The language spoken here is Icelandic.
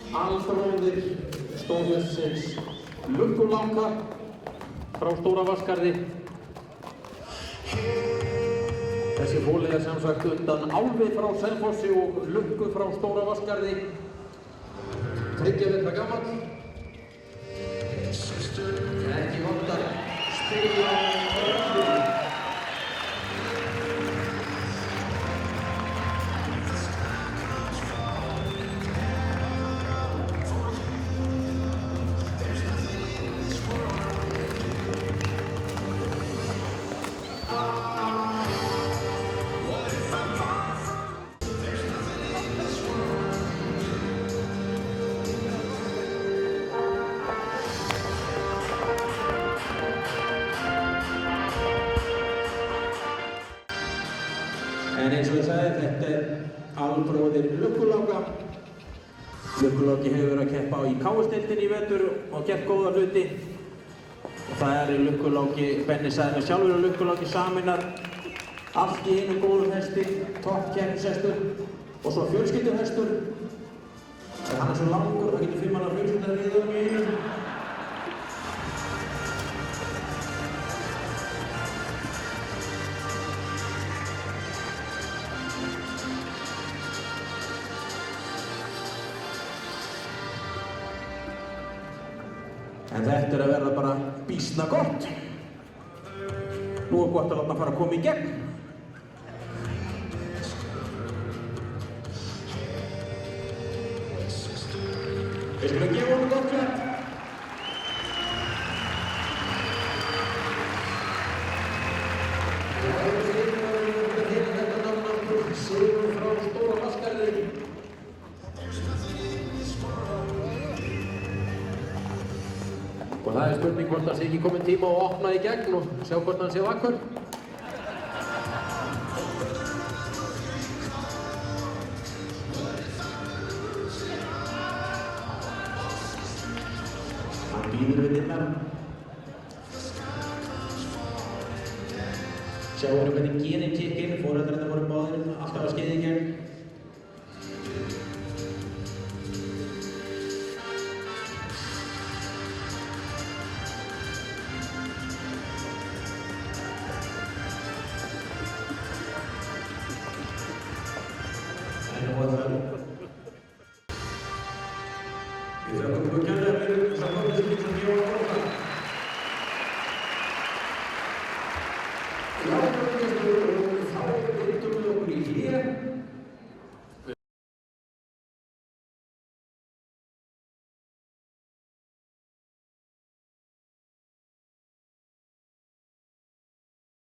Albróðir stórhjörnsins Lukkuláka frá Stóra Vatnsgarði. Þessi fóli sem sagt undan Álfi frá Selfossi og Lukku frá Stóra Vatnsgarði. 30 vetra gamall. Ekki vantar spila og en eins og ég sagði, þetta albróðir Lukkuláka. Lukkuláki hefur verið að keppa í KS-deildinni í vetur og gert góða hluti. Og það Lukkuláki, Benni sagði mér sjálfur að Lukkuláki sameinar allt í einu góðum hesti, toppkeppnishestur og svo fjölskylduhestur. Hann svo langur, það getur 5 manna fjölskylda við í einu. En þetta að verða bara býsna gott. Nú gott að láta hann fara að koma í gegn. Við skulum gefa honum gott klapp. Það hérna þetta nafnafnur Sigur frá Stóra Vatnsgarði. Og það spurning hvort það sé ekki kominn tíma að opna í gegn og sjá hvort hann sé vakkur. Hann býður við innan. Sjáum við hvernig genin kikkir, foreldrarnir voru báðir alltaf að skeiða í gegn. I know what